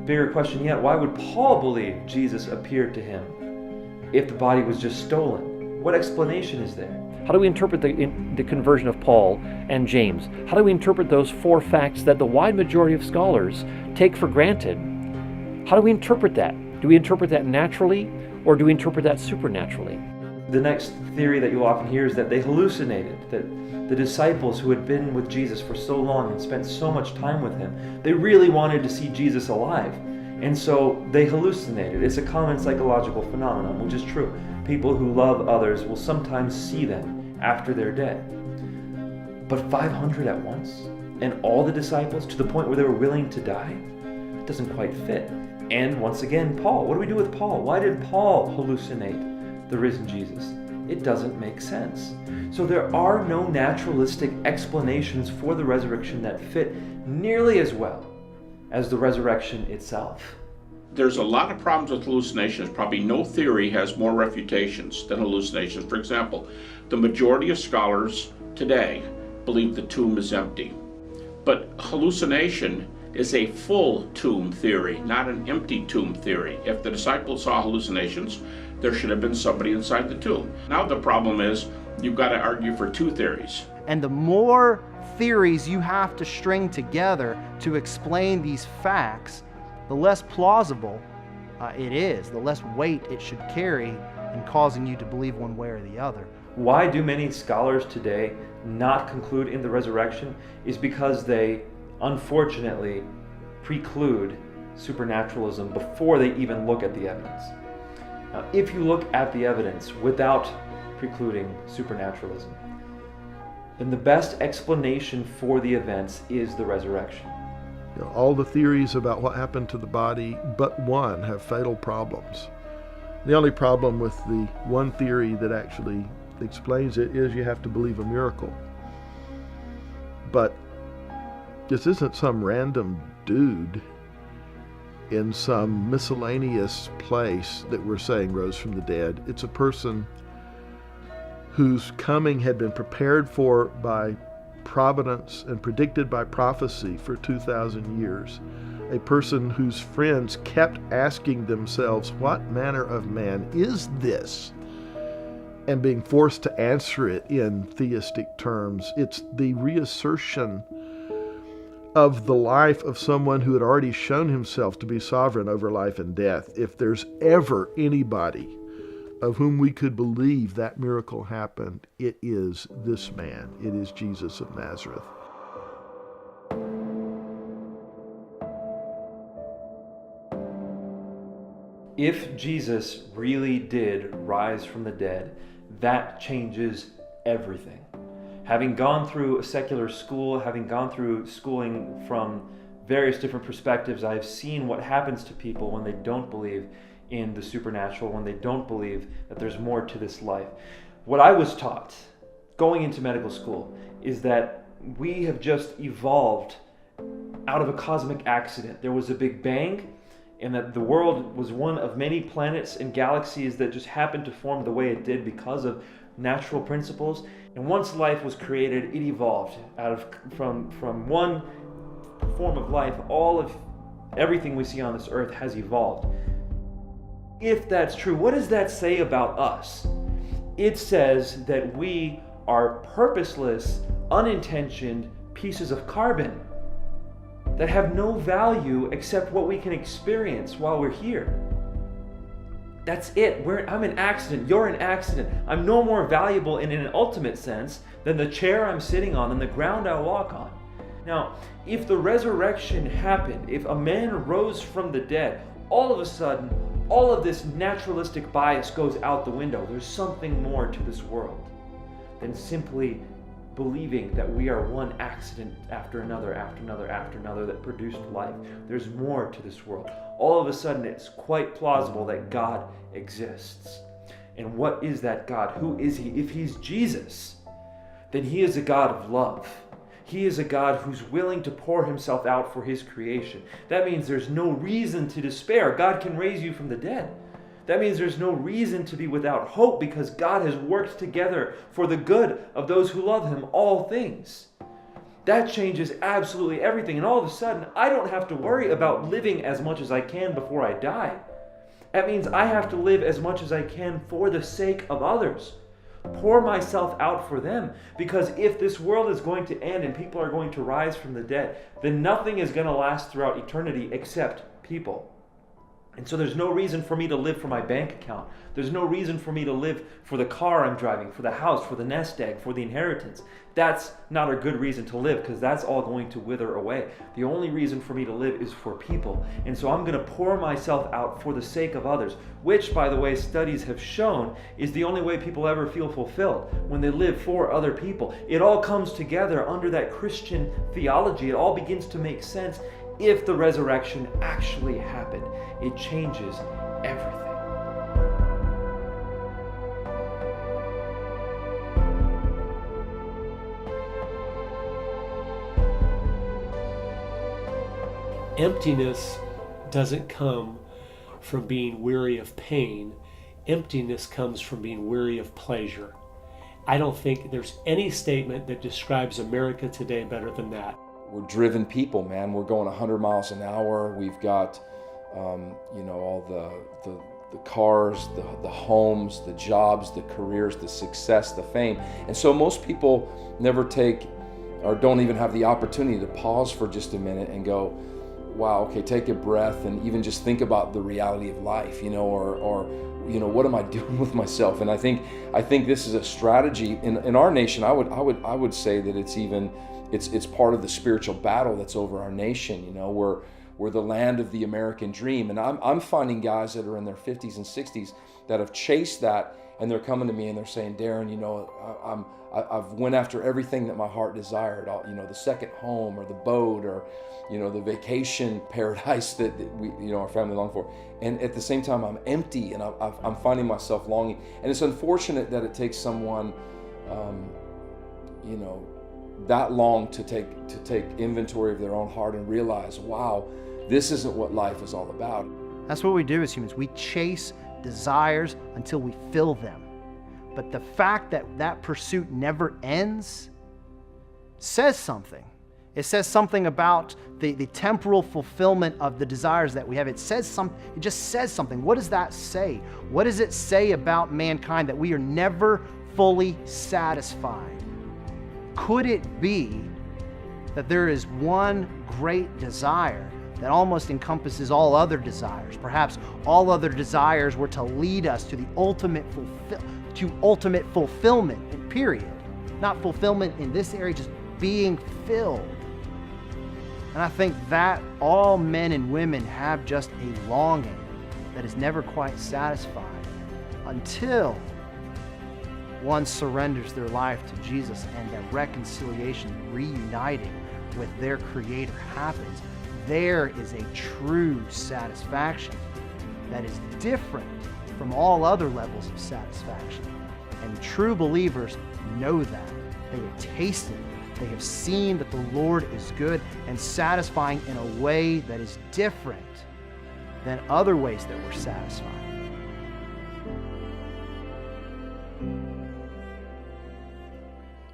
Bigger question yet, why would Paul believe Jesus appeared to him if the body was just stolen? What explanation is there? How do we interpret the conversion of Paul and James? How do we interpret those four facts that the wide majority of scholars take for granted? How do we interpret that? Do we interpret that naturally, or do we interpret that supernaturally? The next theory that you'll often hear is that they hallucinated, that the disciples who had been with Jesus for so long and spent so much time with him, they really wanted to see Jesus alive. And so they hallucinated. It's a common psychological phenomenon, which is true. People who love others will sometimes see them after they're dead. But 500 at once? And all the disciples to the point where they were willing to die? It doesn't quite fit. And once again, Paul. What do we do with Paul? Why did Paul hallucinate the risen Jesus? It doesn't make sense. So there are no naturalistic explanations for the resurrection that fit nearly as well as the resurrection itself. There's a lot of problems with hallucinations. Probably no theory has more refutations than hallucinations. For example, the majority of scholars today believe the tomb is empty. But hallucination is a full tomb theory, not an empty tomb theory. If the disciples saw hallucinations, there should have been somebody inside the tomb. Now the problem is, you've got to argue for two theories. And the more theories you have to string together to explain these facts, the less plausible it is, the less weight it should carry in causing you to believe one way or the other. Why do many scholars today not conclude in the resurrection is because they unfortunately preclude supernaturalism before they even look at the evidence. Now, if you look at the evidence without precluding supernaturalism, then the best explanation for the events is the resurrection. You know, all the theories about what happened to the body but one have fatal problems. The only problem with the one theory that actually explains it is you have to believe a miracle. But this isn't some random dude in some miscellaneous place that we're saying rose from the dead. It's a person whose coming had been prepared for by providence and predicted by prophecy for 2,000 years. A person whose friends kept asking themselves, what manner of man is this? And being forced to answer it in theistic terms. It's the reassertion of the life of someone who had already shown himself to be sovereign over life and death. If there's ever anybody of whom we could believe that miracle happened, it is this man. It is Jesus of Nazareth. If Jesus really did rise from the dead, that changes everything. Having gone through a secular school, having gone through schooling from various different perspectives, I've seen what happens to people when they don't believe in the supernatural, when they don't believe that there's more to this life. What I was taught going into medical school is that we have just evolved out of a cosmic accident. There was a big bang, and that the world was one of many planets and galaxies that just happened to form the way it did because of natural principles. And once life was created, it evolved from one form of life. All of everything we see on this earth has evolved. If that's true, what does that say about us? It says that we are purposeless, unintentioned pieces of carbon that have no value except what we can experience while we're here. That's it. I'm an accident. You're an accident. I'm no more valuable in an ultimate sense than the chair I'm sitting on, than the ground I walk on. Now, if the resurrection happened, if a man rose from the dead, all of a sudden, all of this naturalistic bias goes out the window. There's something more to this world than simply believing that we are one accident after another, after another, after another that produced life. There's more to this world. All of a sudden, it's quite plausible that God exists. And what is that God? Who is he? If he's Jesus, then he is a God of love. He is a God who's willing to pour himself out for his creation. That means there's no reason to despair. God can raise you from the dead. That means there's no reason to be without hope because God has worked together for the good of those who love him all things. That changes absolutely everything. And all of a sudden, I don't have to worry about living as much as I can before I die. That means I have to live as much as I can for the sake of others. Pour myself out for them. Because if this world is going to end and people are going to rise from the dead, then nothing is going to last throughout eternity except people. And so there's no reason for me to live for my bank account. There's no reason for me to live for the car I'm driving, for the house, for the nest egg, for the inheritance. That's not a good reason to live because that's all going to wither away. The only reason for me to live is for people. And so I'm going to pour myself out for the sake of others, which, by the way, studies have shown is the only way people ever feel fulfilled, when they live for other people. It all comes together under that Christian theology. It all begins to make sense if the resurrection actually happened. It changes everything. Emptiness doesn't come from being weary of pain. Emptiness comes from being weary of pleasure. I don't think there's any statement that describes America today better than that. We're driven people, man. We're going 100 miles an hour. We've got, all the cars, the homes, the jobs, the careers, the success, the fame. And so most people never take or don't even have the opportunity to pause for just a minute and go, wow, okay, take a breath and even just think about the reality of life, or what am I doing with myself? And I think this is a strategy in our nation. I would say that it's part of the spiritual battle that's over our nation. We're the land of the American dream, and I'm finding guys that are in their 50s and 60s that have chased that, and they're coming to me and they're saying, Darren, I've went after everything that my heart desired. The second home, or the boat, or the vacation paradise that we, our family longed for. And at the same time, I'm empty, and I'm finding myself longing. And it's unfortunate that it takes someone, that long to take inventory of their own heart and realize, wow, this isn't what life is all about. That's what we do as humans. We chase desires until we fill them. But the fact that that pursuit never ends says something. It says something about the temporal fulfillment of the desires that we have. It just says something. What does that say? What does it say about mankind that we are never fully satisfied? Could it be that there is one great desire that almost encompasses all other desires? Perhaps all other desires were to lead us to the ultimate fulfillment, period. Not fulfillment in this area, just being filled. And I think that all men and women have just a longing that is never quite satisfied until one surrenders their life to Jesus and that reconciliation, reuniting with their Creator happens. There is a true satisfaction that is different from all other levels of satisfaction. And true believers know that. They have tasted it. They have seen that the Lord is good and satisfying in a way that is different than other ways that we're satisfied.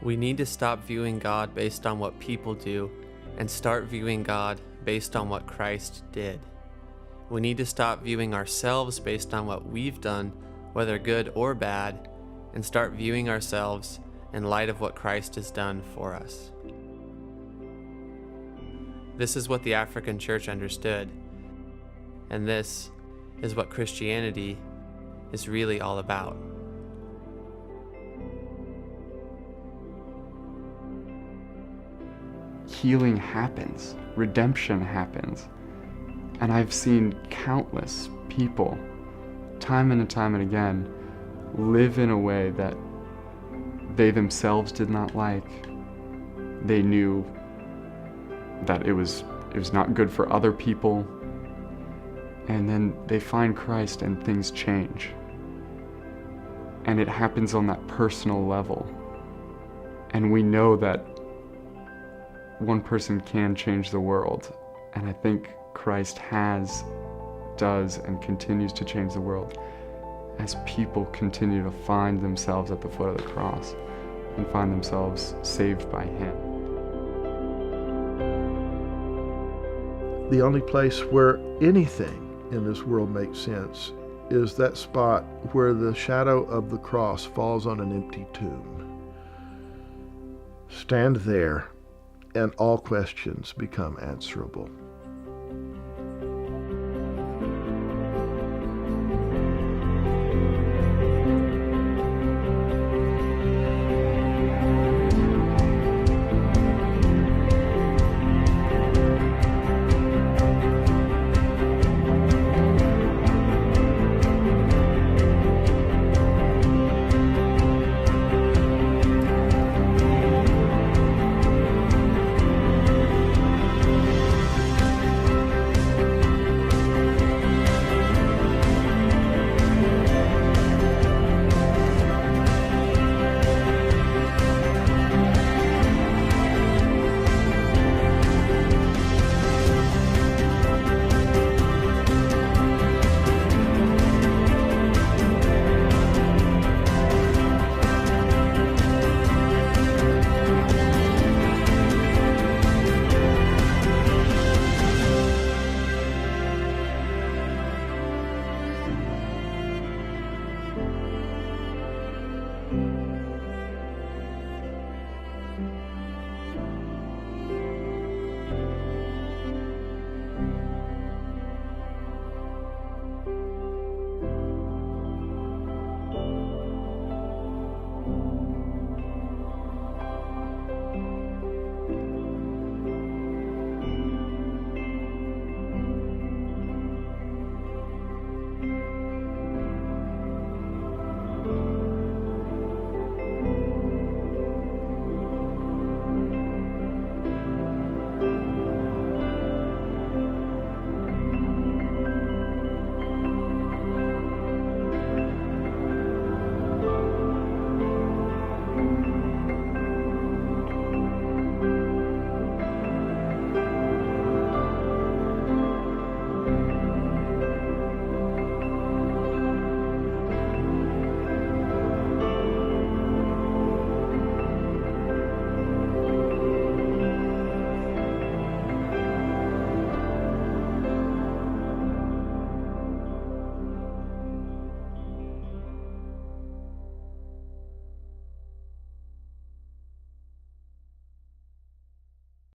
We need to stop viewing God based on what people do and start viewing God based on what Christ did. We need to stop viewing ourselves based on what we've done, whether good or bad, and start viewing ourselves in light of what Christ has done for us. This is what the African church understood, and this is what Christianity is really all about. Healing happens, redemption happens, and I've seen countless people, time and time and again, live in a way that they themselves did not like. They knew that it was not good for other people, and then they find Christ and things change. And it happens on that personal level. And we know that one person can change the world. And I think Christ does, and continues to change the world as people continue to find themselves at the foot of the cross and find themselves saved by Him. The only place where anything in this world makes sense is that spot where the shadow of the cross falls on an empty tomb. Stand there, and all questions become answerable.